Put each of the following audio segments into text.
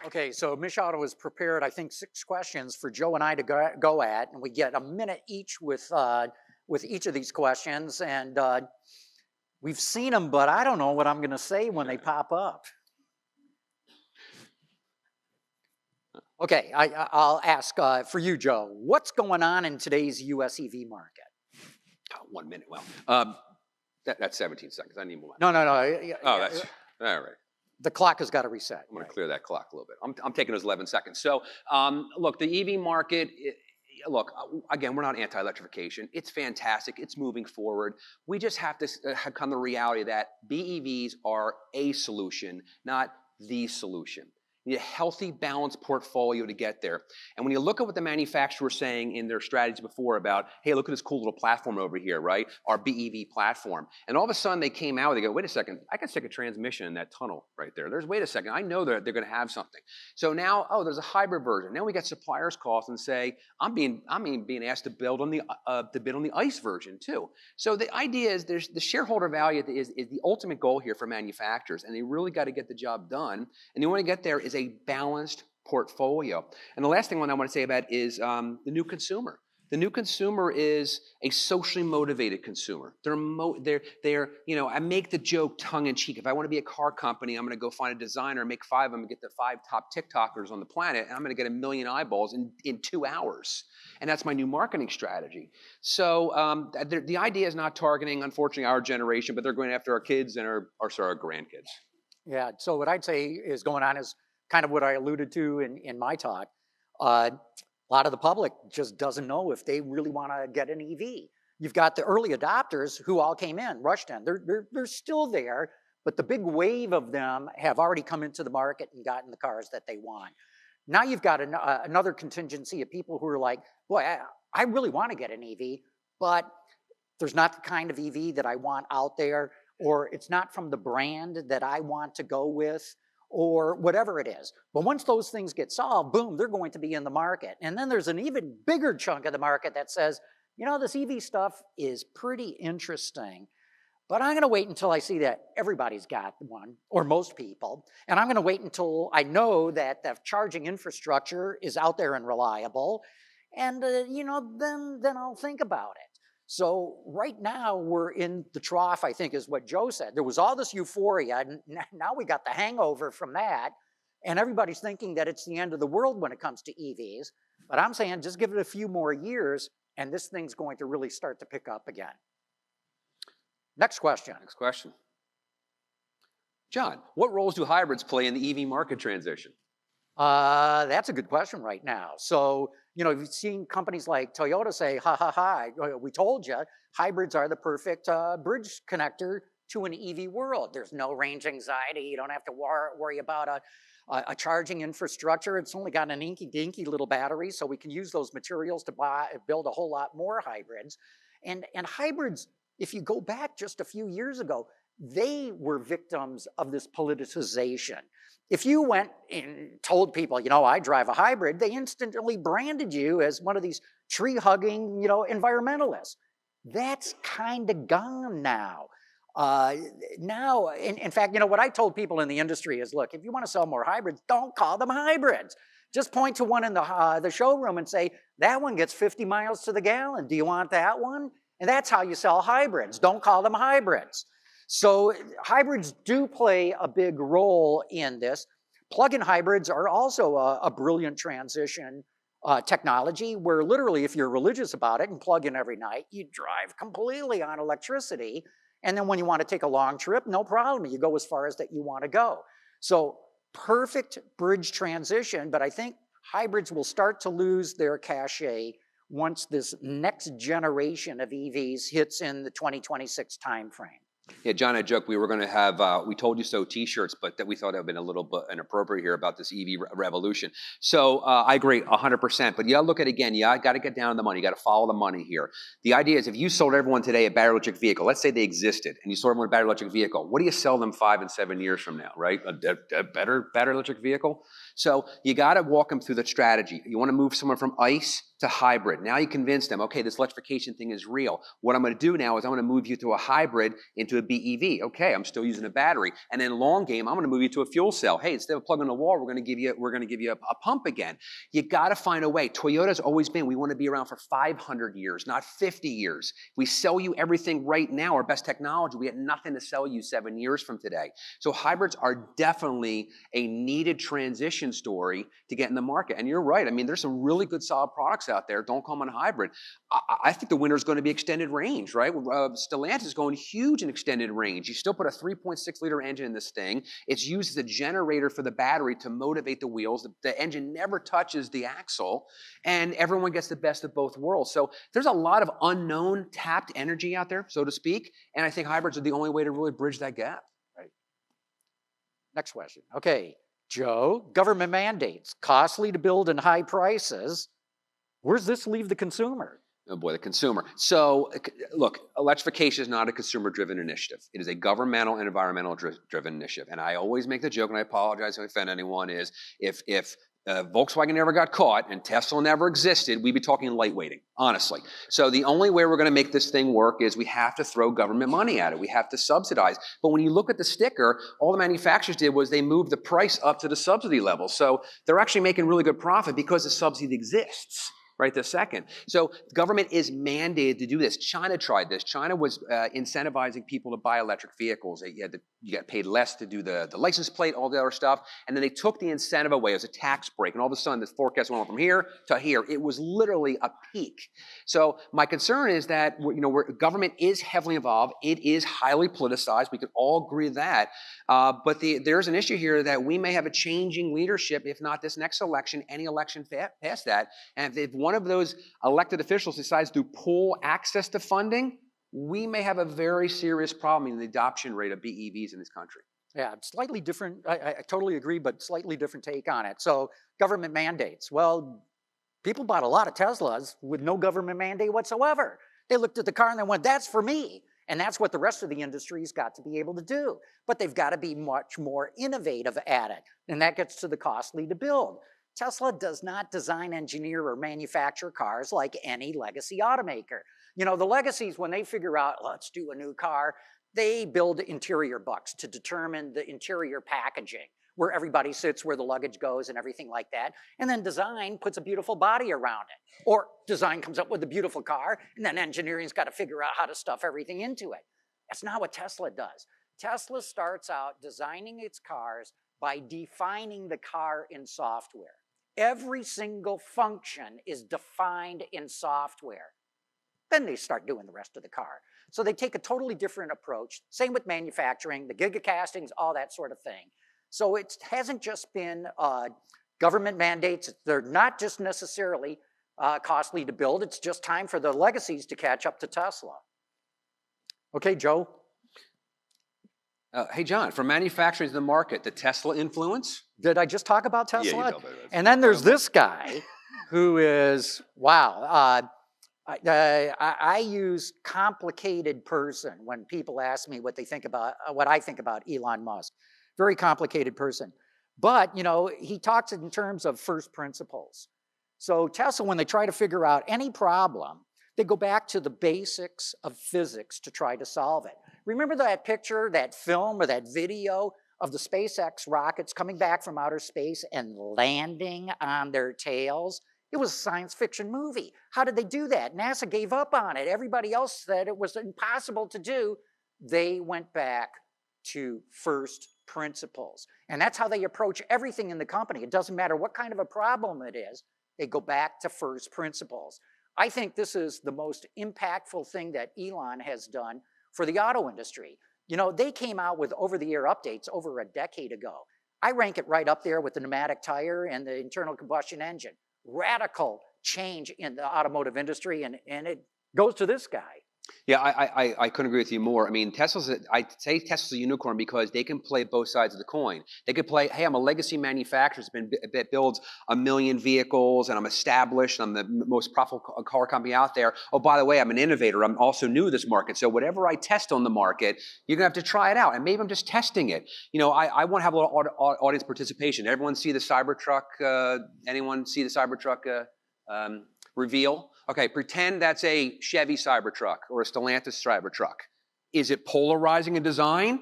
Okay, so MICHauto has prepared, I think, 6 questions for Joe and I to go at, and we get a minute each with each of these questions, and we've seen them, but I don't know what I'm going to say when they pop up. Okay, I'll ask for you, Joe. What's going on in today's U.S. EV market? 1 minute. Well, that's 17 seconds. I need more. No. Oh, that's all right. The clock has got to reset. I'm going to clear that clock a little bit. I'm taking those 11 seconds. So, look, the EV market. Look, again, we're not anti-electrification. It's fantastic. It's moving forward. We just have to come to the reality that BEVs are a solution, not the solution. You need a healthy, balanced portfolio to get there. And when you look at what the manufacturer was saying in their strategies before about, hey, look at this cool little platform over here, right? Our BEV platform. And all of a sudden they came out, they go, wait a second, I can stick a transmission in that tunnel right there. Wait a second, I know that they're going to have something. So now, oh, there's a hybrid version. Now we got suppliers call us and say, I'm being asked to bid on the ICE version too. So the idea is there's the shareholder value is the ultimate goal here for manufacturers, and they really got to get the job done. And the way to get there is a balanced portfolio. And the last thing I want to say about is the new consumer. The new consumer is a socially motivated consumer. They're you know, I make the joke tongue in cheek. If I want to be a car company, I'm going to go find a designer, make 5 of them, and get the 5 top TikTokers on the planet, and I'm going to get 1 million eyeballs in 2 hours. And that's my new marketing strategy. So the idea is not targeting, unfortunately, our generation, but they're going after our kids and our grandkids. Yeah, so what I'd say is going on is kind of what I alluded to in my talk. A lot of the public just doesn't know if they really want to get an EV. You've got the early adopters who all came in, rushed in. They're still there, but the big wave of them have already come into the market and gotten the cars that they want. Now you've got another contingency of people who are like, boy, I really want to get an EV, but there's not the kind of EV that I want out there, or it's not from the brand that I want to go with, or whatever it is. But once those things get solved, boom, they're going to be in the market. And then there's an even bigger chunk of the market that says, you know, this EV stuff is pretty interesting, but I'm going to wait until I see that everybody's got one, or most people, and I'm going to wait until I know that the charging infrastructure is out there and reliable, and you know, then I'll think about it. So right now we're in the trough, I think is what Joe said. There was all this euphoria, and now we got the hangover from that, and everybody's thinking that it's the end of the world when it comes to EVs. But I'm saying just give it a few more years, and this thing's going to really start to pick up again. Next question. Next question. John, what roles do hybrids play in the EV market transition? That's a good question right now. So, you know, you've seen companies like Toyota say, we told you, hybrids are the perfect bridge connector to an EV world. There's no range anxiety. You don't have to worry about a charging infrastructure. It's only got an inky-dinky little battery, so we can use those materials to build a whole lot more hybrids. And hybrids, if you go back just a few years ago, they were victims of this politicization. If you went and told people, you know, I drive a hybrid, they instantly branded you as one of these tree-hugging, you know, environmentalists. That's kind of gone now. Now, in fact, you know, what I told people in the industry is, look, if you want to sell more hybrids, don't call them hybrids. Just point to one in the showroom and say, that one gets 50 miles to the gallon. Do you want that one? And that's how you sell hybrids. Don't call them hybrids. So hybrids do play a big role in this. Plug-in hybrids are also a brilliant transition technology where literally if you're religious about it and plug in every night, you drive completely on electricity. And then when you want to take a long trip, no problem. You go as far as that you want to go. So perfect bridge transition, but I think hybrids will start to lose their cachet once this next generation of EVs hits in the 2026 timeframe. Yeah, John, I joked we were going to have "We Told You So" T-shirts, but that we thought it would have been a little bit inappropriate here about this EV revolution. So I agree 100%. But you got to look at it again. You got to get down to the money. You got to follow the money here. The idea is if you sold everyone today a battery electric vehicle, let's say they existed, and you sold everyone a battery electric vehicle, what do you sell them 5 and 7 years from now, right? A better battery electric vehicle? So you got to walk them through the strategy. You want to move someone from ICE to hybrid. Now you convince them, okay, this electrification thing is real. What I'm going to do now is I'm going to move you to a hybrid into a BEV. Okay, I'm still using a battery. And then long game, I'm going to move you to a fuel cell. Hey, instead of plugging the wall, we're going to give you a pump again. You got to find a way. Toyota's always been, we want to be around for 500 years, not 50 years. We sell you everything right now, our best technology. We have nothing to sell you 7 years from today. So hybrids are definitely a needed transition story to get in the market. And you're right. I mean, there's some really good solid products out there. Don't call them a hybrid. I think the winner is going to be extended range, right? Stellantis is going huge in extended range. You still put a 3.6-liter engine in this thing. It's used as a generator for the battery to motivate the wheels. The engine never touches the axle, and everyone gets the best of both worlds. So there's a lot of unknown tapped energy out there, so to speak, and I think hybrids are the only way to really bridge that gap. Right. Next question. Okay, Joe, government mandates, costly to build and high prices. Where's this leave the consumer? Oh boy, the consumer. So look, electrification is not a consumer-driven initiative. It is a governmental and environmental-driven initiative. And I always make the joke, and I apologize if I offend anyone, is if Volkswagen never got caught and Tesla never existed, we'd be talking lightweighting, honestly. So the only way we're going to make this thing work is we have to throw government money at it. We have to subsidize. But when you look at the sticker, all the manufacturers did was they moved the price up to the subsidy level. So they're actually making really good profit because the subsidy exists right this second. So the government is mandated to do this. China tried this. China was incentivizing people to buy electric vehicles. You got paid less to do the license plate, all the other stuff. And then they took the incentive away. It was a tax break. And all of a sudden, this forecast went from here to here. It was literally a peak. So my concern is that government is heavily involved. It is highly politicized. We could all agree with that. But there's an issue here that we may have a changing leadership, if not this next election, any election past that. And if one of those elected officials decides to pull access to funding, we may have a very serious problem in the adoption rate of BEVs in this country. Yeah, slightly different. I totally agree, but slightly different take on it. So government mandates. Well, people bought a lot of Teslas with no government mandate whatsoever. They looked at the car and they went, that's for me. And that's what the rest of the industry's got to be able to do. But they've got to be much more innovative at it. And that gets to the costly to build. Tesla does not design, engineer, or manufacture cars like any legacy automaker. You know, the legacies, when they figure out, let's do a new car, they build interior bucks to determine the interior packaging, where everybody sits, where the luggage goes, and everything like that. And then design puts a beautiful body around it. Or design comes up with a beautiful car, and then engineering's got to figure out how to stuff everything into it. That's not what Tesla does. Tesla starts out designing its cars by defining the car in software. Every single function is defined in software. Then they start doing the rest of the car. So they take a totally different approach. Same with manufacturing, the gigacastings, all that sort of thing. So it hasn't just been government mandates. They're not just necessarily costly to build. It's just time for the legacies to catch up to Tesla. Okay, Joe? Hey, John, from manufacturing to the market, the Tesla influence? Did I just talk about Tesla? Yeah, you told me. And then there's this guy who is, wow. I use complicated person when people ask me what they think about, what I think about Elon Musk. Very complicated person. But, you know, he talks in terms of first principles. So Tesla, when they try to figure out any problem, they go back to the basics of physics to try to solve it. Remember that picture, that film, or that video of the SpaceX rockets coming back from outer space and landing on their tails? It was a science fiction movie. How did they do that? NASA gave up on it. Everybody else said it was impossible to do. They went back to first principles. And that's how they approach everything in the company. It doesn't matter what kind of a problem it is, they go back to first principles. I think this is the most impactful thing that Elon has done for the auto industry. You know, they came out with over-the-air updates over a decade ago. I rank it right up there with the pneumatic tire and the internal combustion engine. Radical change in the automotive industry, and it goes to this guy. Yeah, I couldn't agree with you more. I mean, I'd say Tesla's a unicorn because they can play both sides of the coin. They could play, hey, I'm a legacy manufacturer that builds 1 million vehicles, and I'm established, I'm the most profitable car company out there. Oh, by the way, I'm an innovator. I'm also new to this market. So whatever I test on the market, you're going to have to try it out. And maybe I'm just testing it. You know, I want to have a little audience participation. Everyone see the Cybertruck? Anyone see the Cybertruck? Reveal. Okay, pretend that's a Chevy Cybertruck or a Stellantis Cybertruck. Is it polarizing in design?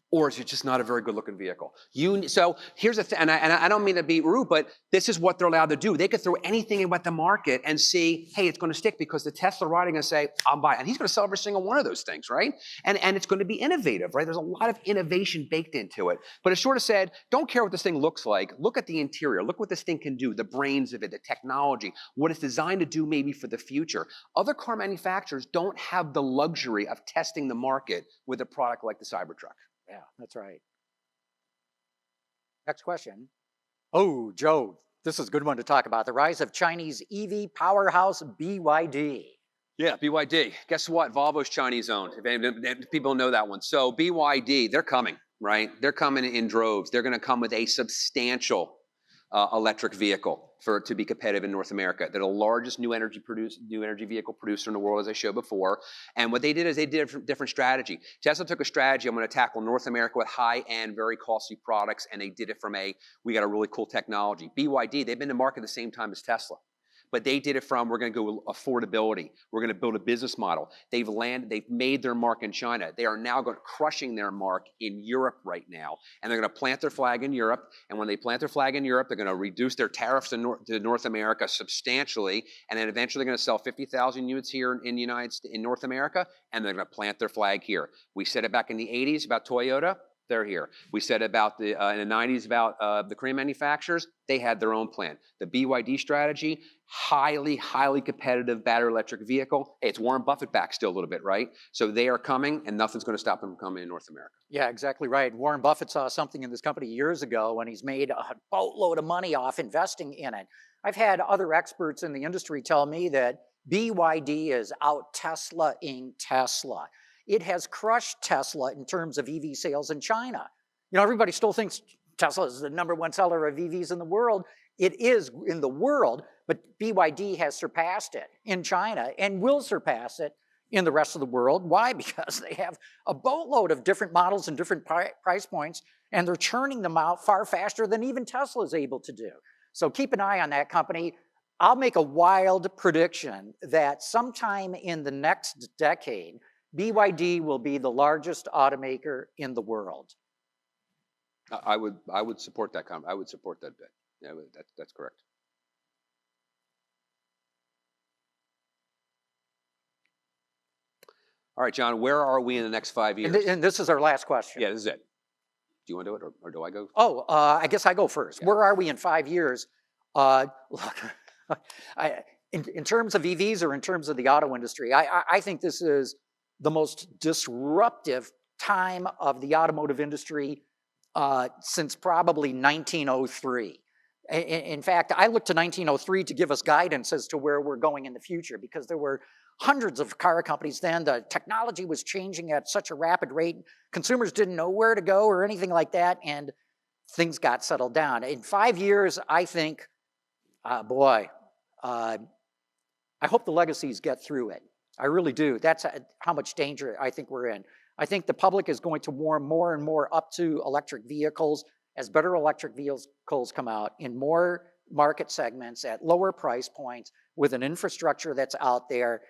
Or is it just not a very good-looking vehicle? So here's the thing, and I don't mean to be rude, but this is what they're allowed to do. They could throw anything at the market and see, hey, it's going to stick because the Tesla rider going to say, I'll buy it. And he's going to sell every single one of those things, right? And it's going to be innovative, right? There's a lot of innovation baked into it. But it's sort of said, don't care what this thing looks like. Look at the interior. Look what this thing can do, the brains of it, the technology, what it's designed to do maybe for the future. Other car manufacturers don't have the luxury of testing the market with a product like the Cybertruck. Yeah, that's right. Next question. Oh, Joe, this is a good one to talk about. The rise of Chinese EV powerhouse BYD. Yeah, BYD. Guess what? Volvo's Chinese owned. If people know that one. So BYD, they're coming, right? They're coming in droves. They're going to come with a substantial electric vehicle to be competitive in North America. They're the largest new energy vehicle producer in the world, as I showed before. And what they did is they did a different strategy. Tesla took a strategy, I'm going to tackle North America with high-end, very costly products, and they did it from we got a really cool technology. BYD, they've been in the market at the same time as Tesla. But they did it from, we're going to go affordability. We're going to build a business model. They've made their mark in China. They are now crushing their mark in Europe right now. And they're going to plant their flag in Europe. And when they plant their flag in Europe, they're going to reduce their tariffs to North America substantially. And then eventually they're going to sell 50,000 units here in North America. And they're going to plant their flag here. We said it back in the 80s about Toyota. They're here. We said about in the 90s about the Korean manufacturers. They had their own plan. The BYD strategy, highly competitive battery electric vehicle. Hey, it's Warren Buffett back still a little bit, right? So they are coming, and nothing's going to stop them from coming in North America. Yeah, exactly right. Warren Buffett saw something in this company years ago when he's made a boatload of money off investing in it. I've had other experts in the industry tell me that BYD is out Tesla-ing Tesla. It has crushed Tesla in terms of EV sales in China. You know, everybody still thinks Tesla is the #1 seller of EVs in the world. It is in the world, but BYD has surpassed it in China and will surpass it in the rest of the world. Why? Because they have a boatload of different models and different price points, and they're churning them out far faster than even Tesla is able to do. So keep an eye on that company. I'll make a wild prediction that sometime in the next decade, BYD will be the largest automaker in the world. I would support that comment. I would support that bet. Yeah, that's correct. All right, John, where are we in the next 5 years? And this is our last question. Yeah, this is it. Do you want to do it, or do I go? Oh, I guess I go first. Yeah. Where are we in 5 years? Look, in terms of EVs or in terms of the auto industry, I think this is the most disruptive time of the automotive industry since probably 1903. In fact, I looked to 1903 to give us guidance as to where we're going in the future, because there were hundreds of car companies then. The technology was changing at such a rapid rate. Consumers didn't know where to go or anything like that, and things got settled down. In 5 years, I think, I hope the legacies get through it. I really do. That's how much danger I think we're in. I think the public is going to warm more and more up to electric vehicles as better electric vehicles come out in more market segments at lower price points with an infrastructure that's out there.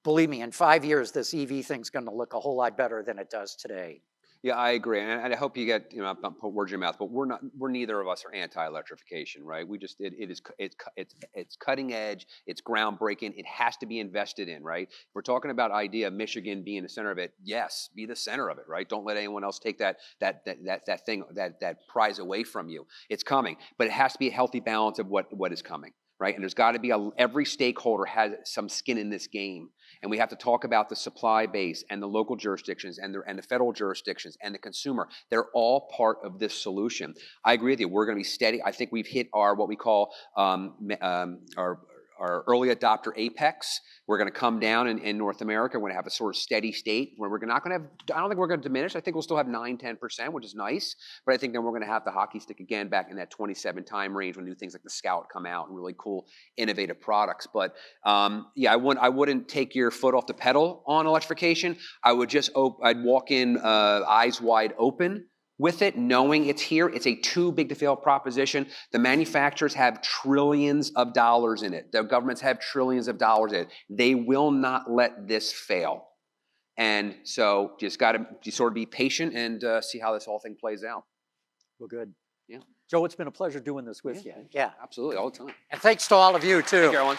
Believe me, in 5 years, this EV thing's going to look a whole lot better than it does today. Yeah, I agree, and I hope you get, I'm not putting words in your mouth, but we're neither of us are anti-electrification, right? It's cutting edge, it's groundbreaking, it has to be invested in, right? We're talking about idea of Michigan being the center of it. Yes, be the center of it, right? Don't let anyone else take that prize away from you. It's coming, but it has to be a healthy balance of what is coming. Right? And there's got to be every stakeholder has some skin in this game, and we have to talk about the supply base and the local jurisdictions and the federal jurisdictions and the consumer. They're all part of this solution. I agree with you. We're going to be steady. I think we've hit our what we call our early adopter apex. We're going to come down in North America. We're going to have a sort of steady state where we're not going to have, I don't think we're going to diminish. I think we'll still have 9-10%, which is nice. But I think then we're going to have the hockey stick again back in that 27 time range when new things like the Scout come out and really cool, innovative products. But yeah, I wouldn't take your foot off the pedal on electrification. I would I'd walk in eyes wide open with it, knowing it's here. It's a too big to fail proposition. The manufacturers have trillions of dollars in it. The governments have trillions of dollars in it. They will not let this fail. And so just got to sort of be patient and see how this whole thing plays out. Well, good. Yeah. Joe, it's been a pleasure doing this with you. Yeah. Absolutely, all the time. And thanks to all of you, too. Thank you, everyone.